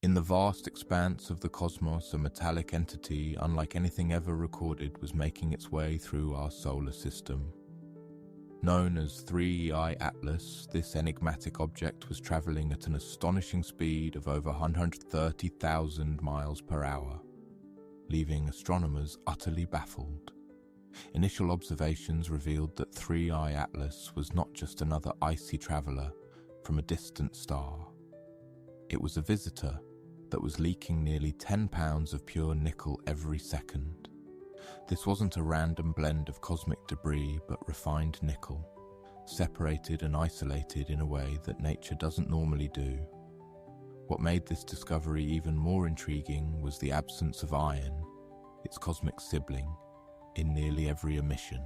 In the vast expanse of the cosmos, a metallic entity unlike anything ever recorded was making its way through our solar system. Known as 3I Atlas, this enigmatic object was traveling at an astonishing speed of over 130,000 miles per hour, leaving astronomers utterly baffled. Initial observations revealed that 3I Atlas was not just another icy traveler from a distant star. It was a visitor that was leaking nearly 10 pounds of pure nickel every second. This wasn't a random blend of cosmic debris, but refined nickel, separated and isolated in a way that nature doesn't normally do. What made this discovery even more intriguing was the absence of iron, its cosmic sibling, in nearly every emission.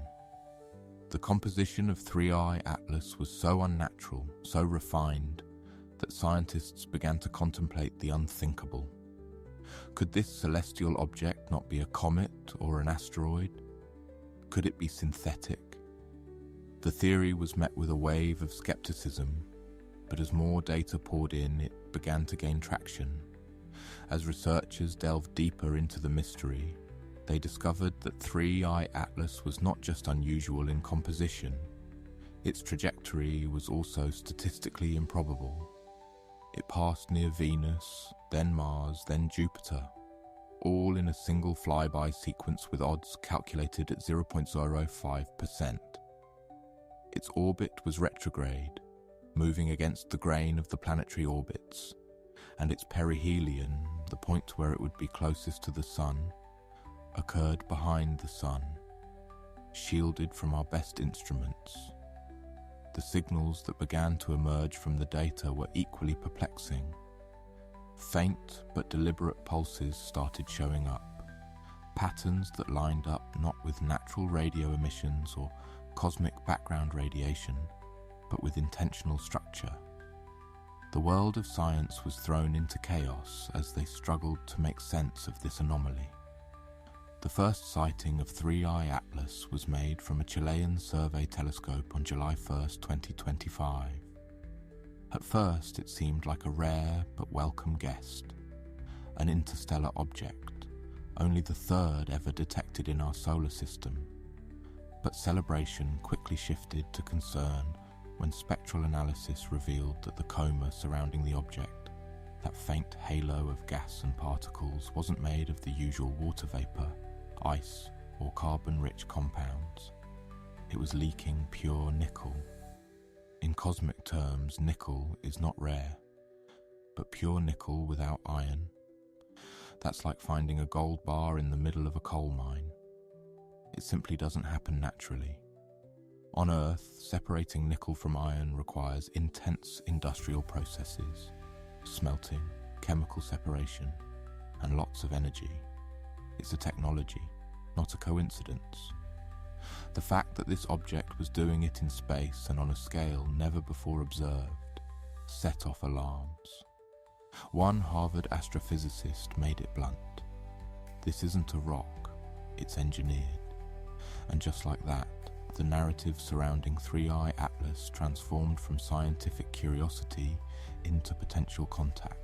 The composition of 3I Atlas was so unnatural, so refined, that scientists began to contemplate the unthinkable. Could this celestial object not be a comet or an asteroid? Could it be synthetic? The theory was met with a wave of skepticism, but as more data poured in, it began to gain traction. As researchers delved deeper into the mystery, they discovered that 3I Atlas was not just unusual in composition. Its trajectory was also statistically improbable. It passed near Venus, then Mars, then Jupiter, all in a single flyby sequence with odds calculated at 0.05%. Its orbit was retrograde, moving against the grain of the planetary orbits, and its perihelion, the point where it would be closest to the Sun, occurred behind the Sun, shielded from our best instruments. The signals that began to emerge from the data were equally perplexing. Faint but deliberate pulses started showing up, patterns that lined up not with natural radio emissions or cosmic background radiation, but with intentional structure. The world of science was thrown into chaos as they struggled to make sense of this anomaly. The first sighting of 3I Atlas was made from a Chilean survey telescope on July 1, 2025. At first, it seemed like a rare but welcome guest, an interstellar object, only the third ever detected in our solar system. But celebration quickly shifted to concern when spectral analysis revealed that the coma surrounding the object, that faint halo of gas and particles, wasn't made of the usual water vapor, ice, or carbon-rich compounds. It was leaking pure nickel. In cosmic terms, nickel is not rare, but pure nickel without iron. That's like finding a gold bar in the middle of a coal mine. It simply doesn't happen naturally. On Earth, separating nickel from iron requires intense industrial processes, smelting, chemical separation, and lots of energy. It's a technology, not a coincidence. The fact that this object was doing it in space and on a scale never before observed set off alarms. One Harvard astrophysicist made it blunt. This isn't a rock, it's engineered. And just like that, the narrative surrounding 3I Atlas transformed from scientific curiosity into potential contact.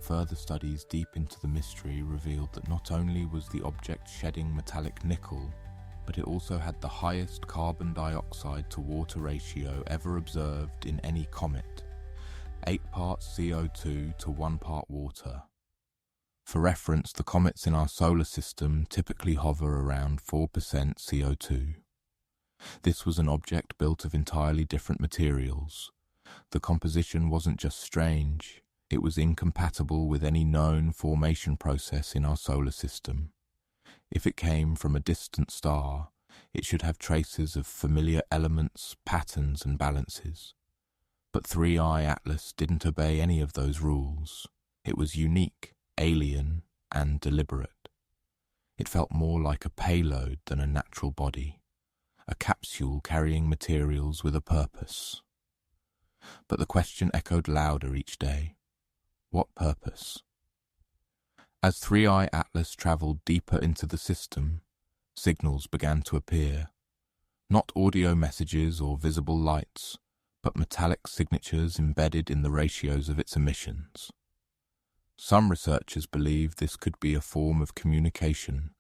Further studies deep into the mystery revealed that not only was the object shedding metallic nickel, but it also had the highest carbon dioxide to water ratio ever observed in any comet, 8 parts CO2 to 1 part water. For reference, the comets in our solar system typically hover around 4% CO2. This was an object built of entirely different materials. The composition wasn't just strange, it was incompatible with any known formation process in our solar system. If it came from a distant star, it should have traces of familiar elements, patterns, and balances. But 3I Atlas didn't obey any of those rules. It was unique, alien, and deliberate. It felt more like a payload than a natural body, a capsule carrying materials with a purpose. But the question echoed louder each day. What purpose? As 3I Atlas travelled deeper into the system, signals began to appear. Not audio messages or visible lights, but metallic signatures embedded in the ratios of its emissions. Some researchers believe this could be a form of communication,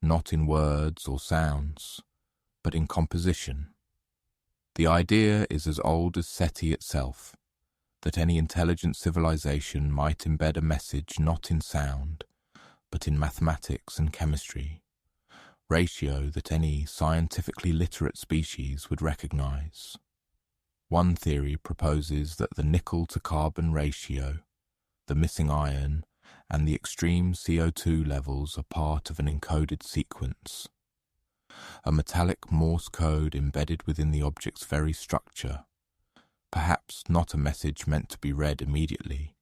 not in words or sounds, but in composition. The idea is as old as SETI itself, that any intelligent civilization might embed a message not in sound, but in mathematics and chemistry, ratio that any scientifically literate species would recognize. One theory proposes that the nickel-to-carbon ratio, the missing iron, and the extreme CO2 levels are part of an encoded sequence, a metallic Morse code embedded within the object's very structure, perhaps not a message meant to be read immediately,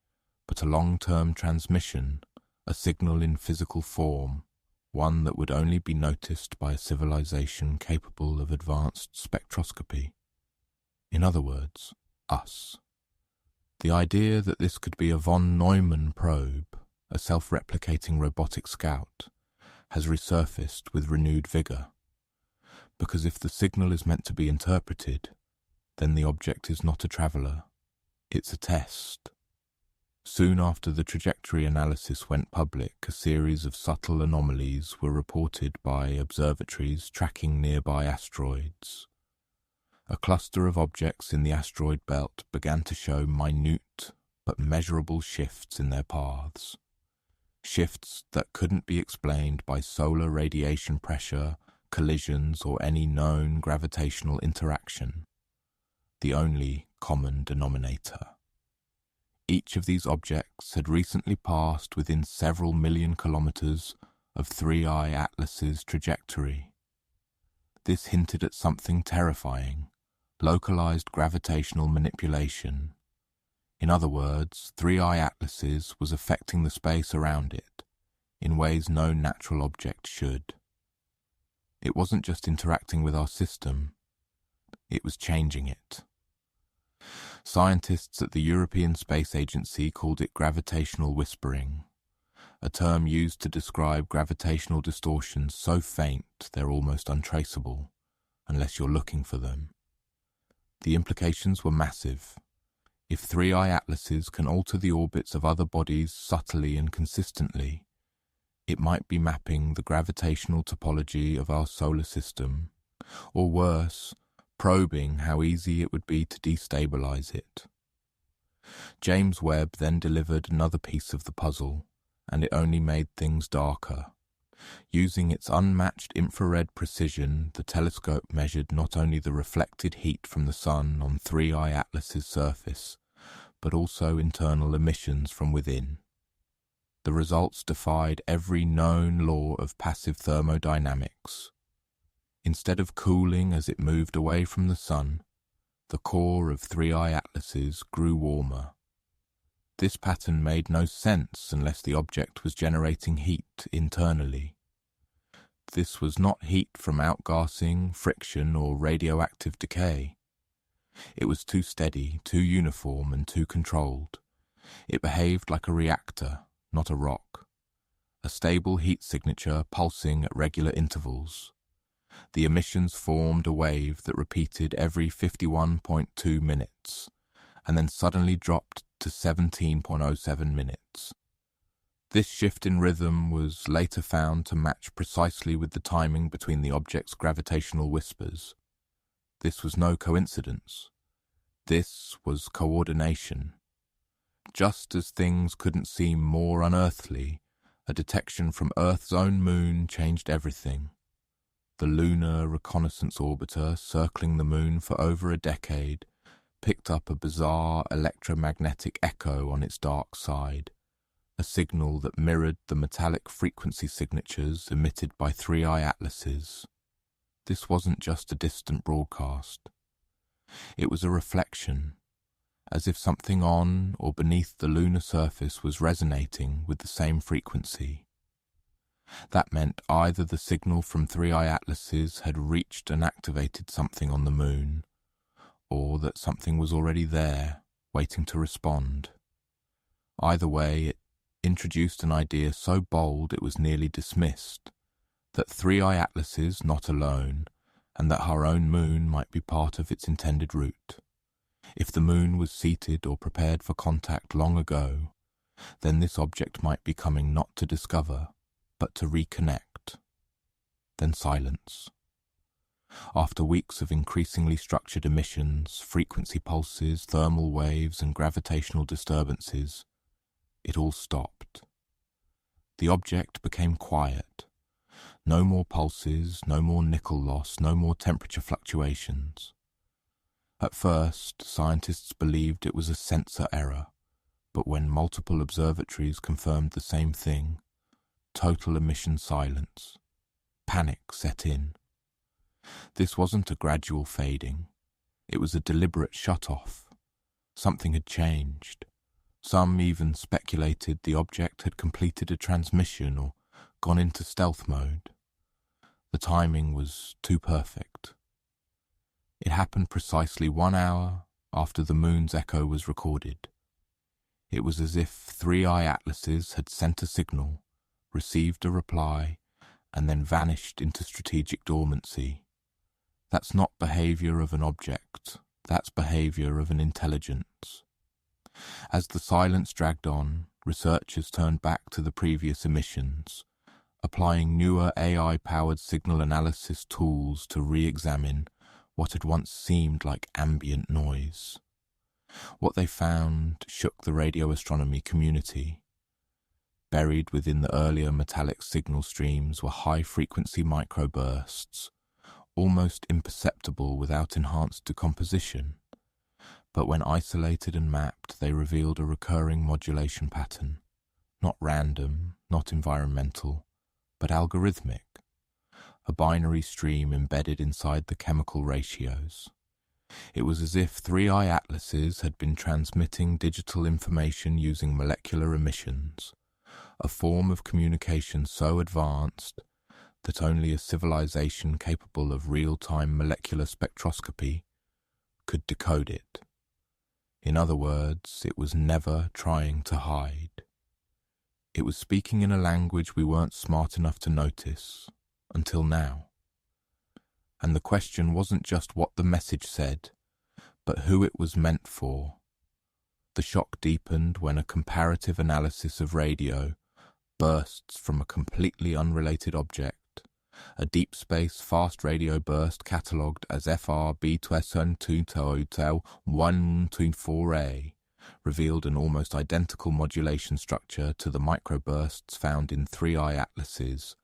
but a long-term transmission, a signal in physical form, one that would only be noticed by a civilization capable of advanced spectroscopy. In other words, us. The idea that this could be a von Neumann probe, a self-replicating robotic scout, has resurfaced with renewed vigour. Because if the signal is meant to be interpreted, then the object is not a traveller, it's a test. Soon after the trajectory analysis went public, a series of subtle anomalies were reported by observatories tracking nearby asteroids. A cluster of objects in the asteroid belt began to show minute but measurable shifts in their paths. Shifts that couldn't be explained by solar radiation pressure, collisions, or any known gravitational interaction. The only common denominator. Each of these objects had recently passed within several million kilometers of 3I Atlas's trajectory. This hinted at something terrifying, localized gravitational manipulation. In other words, 3I Atlas's was affecting the space around it, in ways no natural object should. It wasn't just interacting with our system, it was changing it. Scientists at the European Space Agency called it gravitational whispering, a term used to describe gravitational distortions so faint they're almost untraceable, unless you're looking for them. The implications were massive. If 3I Atlases can alter the orbits of other bodies subtly and consistently, it might be mapping the gravitational topology of our solar system, or worse, probing how easy it would be to destabilize it. James Webb then delivered another piece of the puzzle, and it only made things darker. Using its unmatched infrared precision, the telescope measured not only the reflected heat from the sun on 3I Atlas's surface, but also internal emissions from within. The results defied every known law of passive thermodynamics. Instead of cooling as it moved away from the sun, the core of 3I Atlas's grew warmer. This pattern made no sense unless the object was generating heat internally. This was not heat from outgassing, friction, or radioactive decay. It was too steady, too uniform, and too controlled. It behaved like a reactor, not a rock. A stable heat signature pulsing at regular intervals. The emissions formed a wave that repeated every 51.2 minutes, and then suddenly dropped to 17.07 minutes. This shift in rhythm was later found to match precisely with the timing between the object's gravitational whispers. This was no coincidence. This was coordination. Just as things couldn't seem more unearthly, a detection from Earth's own moon changed everything. The Lunar Reconnaissance Orbiter, circling the moon for over a decade, picked up a bizarre electromagnetic echo on its dark side, a signal that mirrored the metallic frequency signatures emitted by 3I Atlases. This wasn't just a distant broadcast. It was a reflection, as if something on or beneath the lunar surface was resonating with the same frequency. That meant either the signal from 3I Atlases had reached and activated something on the moon, or that something was already there, waiting to respond. Either way, it introduced an idea so bold it was nearly dismissed, that 3I Atlases not alone, and that our own moon might be part of its intended route. If the moon was seated or prepared for contact long ago, then this object might be coming not to discover, but to reconnect. Then silence. After weeks of increasingly structured emissions, frequency pulses, thermal waves, and gravitational disturbances, it all stopped. The object became quiet. No more pulses, no more nickel loss, no more temperature fluctuations. At first, scientists believed it was a sensor error, but when multiple observatories confirmed the same thing, total emission silence, panic set in. This wasn't a gradual fading. It was a deliberate shut-off. Something had changed. Some even speculated the object had completed a transmission or gone into stealth mode. The timing was too perfect. It happened precisely 1 hour after the moon's echo was recorded. It was as if 3-eye atlases had sent a signal, received a reply, and then vanished into strategic dormancy. That's not behavior of an object, that's behavior of an intelligence. As the silence dragged on, researchers turned back to the previous emissions, applying newer AI-powered signal analysis tools to re-examine what had once seemed like ambient noise. What they found shook the radio astronomy community. Buried within the earlier metallic signal streams were high-frequency microbursts, almost imperceptible without enhanced decomposition. But when isolated and mapped, they revealed a recurring modulation pattern, not random, not environmental, but algorithmic, a binary stream embedded inside the chemical ratios. It was as if 3-eye atlases had been transmitting digital information using molecular emissions, a form of communication so advanced that only a civilization capable of real-time molecular spectroscopy could decode it. In other words, it was never trying to hide. It was speaking in a language we weren't smart enough to notice, until now. And the question wasn't just what the message said, but who it was meant for. The shock deepened when a comparative analysis of radio bursts from a completely unrelated object, a deep space fast radio burst catalogued as FRB212-124A, revealed an almost identical modulation structure to the microbursts found in 3-eye atlases,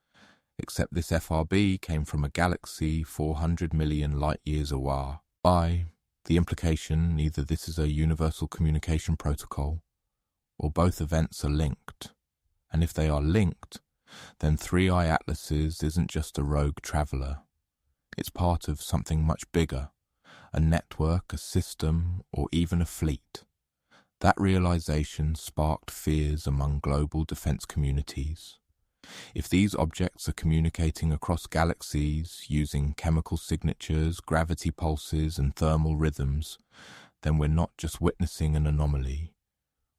except this FRB came from a galaxy 400 million light-years away. By the implication, either this is a universal communication protocol, or both events are linked. And if they are linked, then 3-eye atlases isn't just a rogue traveller. It's part of something much bigger, a network, a system, or even a fleet. That realization sparked fears among global defense communities. If these objects are communicating across galaxies using chemical signatures, gravity pulses, and thermal rhythms, then we're not just witnessing an anomaly,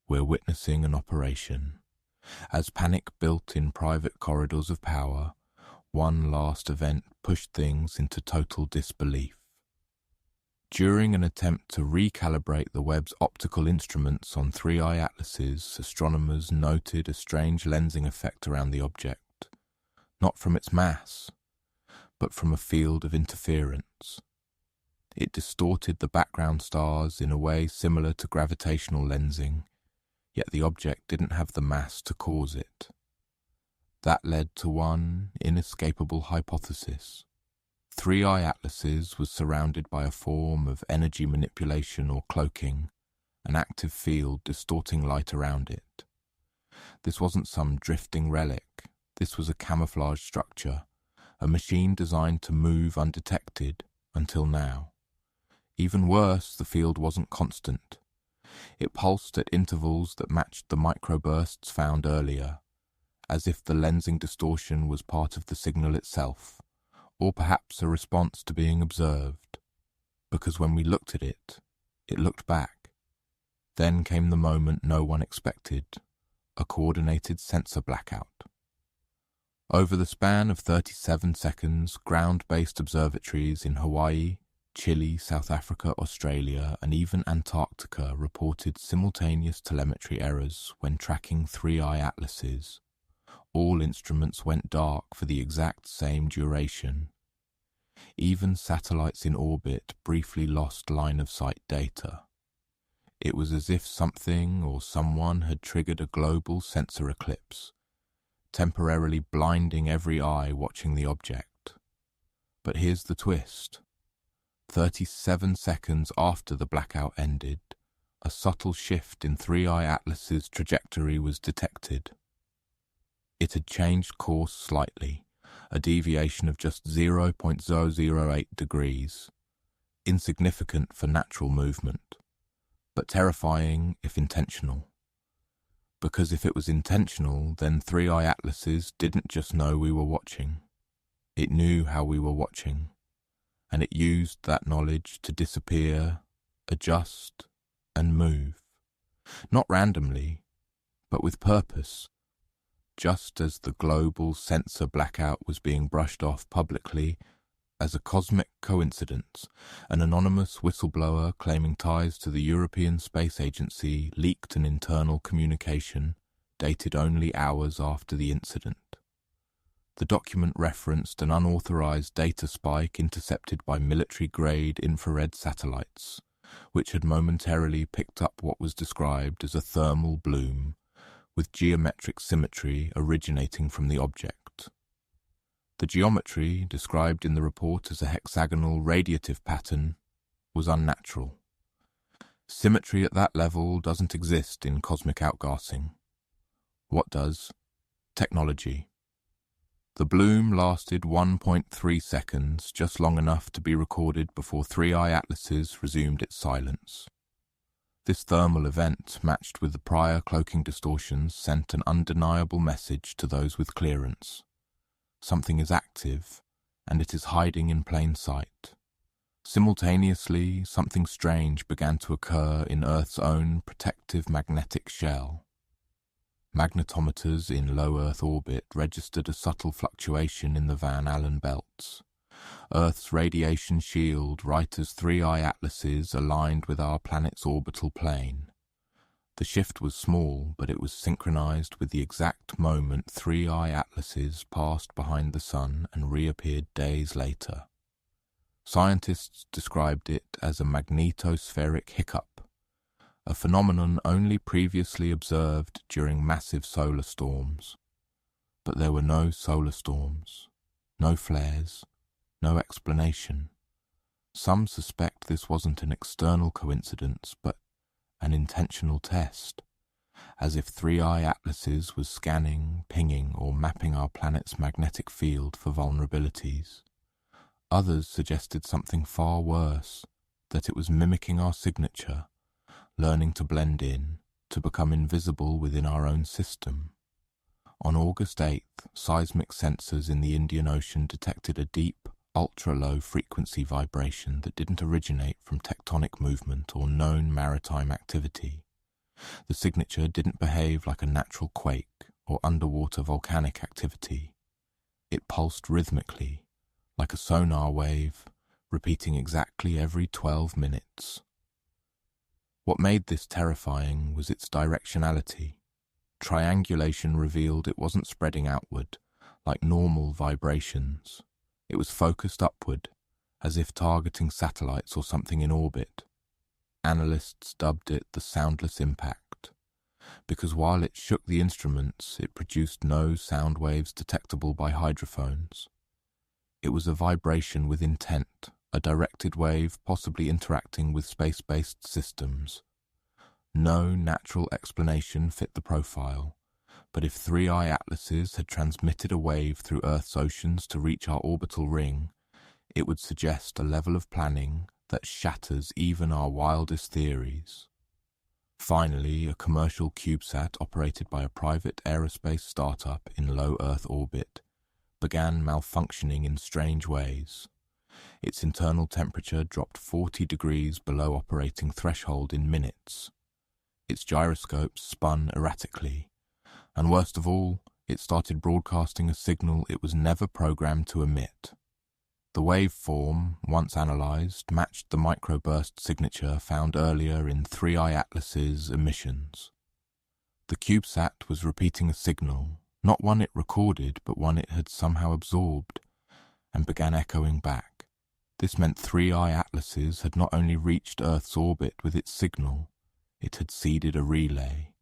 we're witnessing an operation. As panic built in private corridors of power, one last event pushed things into total disbelief. During an attempt to recalibrate the Webb's optical instruments on 3-eye atlases, astronomers noted a strange lensing effect around the object, not from its mass, but from a field of interference. It distorted the background stars in a way similar to gravitational lensing, yet the object didn't have the mass to cause it. That led to one inescapable hypothesis. 3-eye atlases was surrounded by a form of energy manipulation or cloaking, an active field distorting light around it. This wasn't some drifting relic. This was a camouflage structure, a machine designed to move undetected until now. Even worse, the field wasn't constant. It pulsed at intervals that matched the microbursts found earlier, as if the lensing distortion was part of the signal itself, or perhaps a response to being observed, because when we looked at it, it looked back. Then came the moment no one expected, a coordinated sensor blackout. Over the span of 37 seconds, ground-based observatories in Hawaii, Chile, South Africa, Australia, and even Antarctica reported simultaneous telemetry errors when tracking 3-eye atlases. All instruments went dark for the exact same duration. Even satellites in orbit briefly lost line-of-sight data. It was as if something or someone had triggered a global sensor eclipse, temporarily blinding every eye watching the object. But here's the twist. 37 seconds after the blackout ended, a subtle shift in 3-eye atlas's trajectory was detected. It had changed course slightly, a deviation of just 0.008 degrees, insignificant for natural movement, but terrifying if intentional. Because if it was intentional, then 3-eye atlases didn't just know we were watching. It knew how we were watching, and it used that knowledge to disappear, adjust, and move. Not randomly, but with purpose. Just as the global sensor blackout was being brushed off publicly as a cosmic coincidence, an anonymous whistleblower claiming ties to the European Space Agency leaked an internal communication dated only hours after the incident. The document referenced an unauthorized data spike intercepted by military-grade infrared satellites, which had momentarily picked up what was described as a thermal bloom, with geometric symmetry originating from the object. The geometry, described in the report as a hexagonal radiative pattern, was unnatural. Symmetry at that level doesn't exist in cosmic outgassing. What does? Technology. The bloom lasted 1.3 seconds, just long enough to be recorded before 3-eye atlases resumed its silence. This thermal event, matched with the prior cloaking distortions, sent an undeniable message to those with clearance. Something is active, and it is hiding in plain sight. Simultaneously, something strange began to occur in Earth's own protective magnetic shell. Magnetometers in low Earth orbit registered a subtle fluctuation in the Van Allen belts. Earth's radiation shield right as 3-eye atlases aligned with our planet's orbital plane. The shift was small, but it was synchronized with the exact moment 3-eye atlases passed behind the sun and reappeared days later. Scientists described it as a magnetospheric hiccup, a phenomenon only previously observed during massive solar storms. But there were no solar storms, no flares, no explanation. Some suspect this wasn't an external coincidence, but an intentional test, as if 3-eye atlases was scanning, pinging, or mapping our planet's magnetic field for vulnerabilities. Others suggested something far worse, that it was mimicking our signature, learning to blend in, to become invisible within our own system. On August 8th, seismic sensors in the Indian Ocean detected a deep, ultra-low frequency vibration that didn't originate from tectonic movement or known maritime activity. The signature didn't behave like a natural quake or underwater volcanic activity. It pulsed rhythmically, like a sonar wave, repeating exactly every 12 minutes. What made this terrifying was its directionality. Triangulation revealed it wasn't spreading outward, like normal vibrations. It was focused upward, as if targeting satellites or something in orbit. Analysts dubbed it the soundless impact, because while it shook the instruments, it produced no sound waves detectable by hydrophones. It was a vibration with intent, a directed wave possibly interacting with space-based systems. No natural explanation fit the profile, but if 3-eye atlases had transmitted a wave through Earth's oceans to reach our orbital ring, it would suggest a level of planning that shatters even our wildest theories. Finally, a commercial CubeSat operated by a private aerospace startup in low Earth orbit began malfunctioning in strange ways. Its internal temperature dropped 40 degrees below operating threshold in minutes. Its gyroscopes spun erratically, and worst of all, it started broadcasting a signal it was never programmed to emit. The waveform, once analysed, matched the microburst signature found earlier in 3I Atlas's emissions. The CubeSat was repeating a signal, not one it recorded, but one it had somehow absorbed, and began echoing back. This meant 3I Atlases had not only reached Earth's orbit with its signal, it had seeded a relay.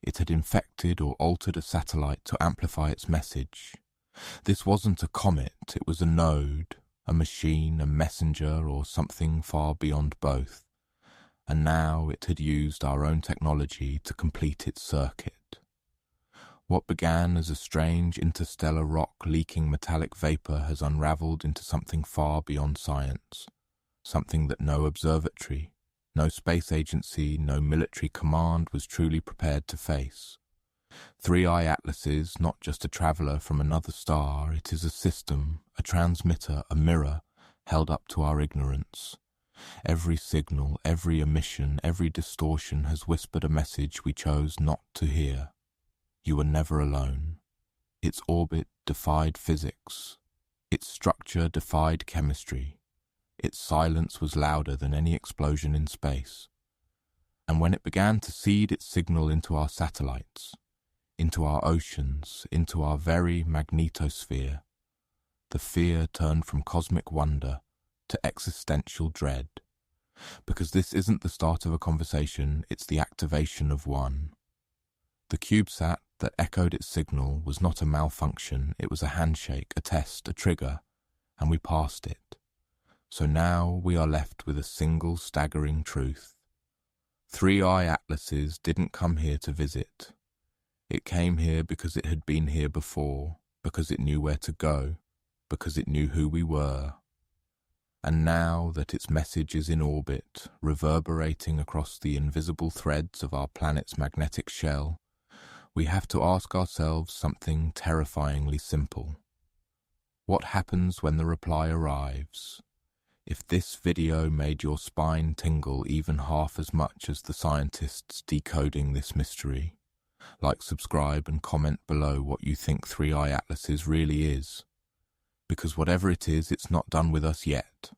It had infected or altered a satellite to amplify its message. This wasn't a comet, it was a node, a machine, a messenger, or something far beyond both. And now it had used our own technology to complete its circuit. What began as a strange interstellar rock leaking metallic vapor has unraveled into something far beyond science, something that no observatory, no space agency, no military command was truly prepared to face. 3I Atlas is not just a traveller from another star, it is a system, a transmitter, a mirror, held up to our ignorance. Every signal, every emission, every distortion has whispered a message we chose not to hear. You were never alone. Its orbit defied physics. Its structure defied chemistry. Its silence was louder than any explosion in space. And when it began to seed its signal into our satellites, into our oceans, into our very magnetosphere, the fear turned from cosmic wonder to existential dread. Because this isn't the start of a conversation, it's the activation of one. The CubeSat that echoed its signal was not a malfunction, it was a handshake, a test, a trigger, and we passed it. So now we are left with a single staggering truth. 3I Atlases didn't come here to visit. It came here because it had been here before, because it knew where to go, because it knew who we were. And now that its message is in orbit, reverberating across the invisible threads of our planet's magnetic shell, we have to ask ourselves something terrifyingly simple. What happens when the reply arrives? If this video made your spine tingle even half as much as the scientists decoding this mystery, like, subscribe, and comment below what you think 3I Atlases really is. Because whatever it is, it's not done with us yet.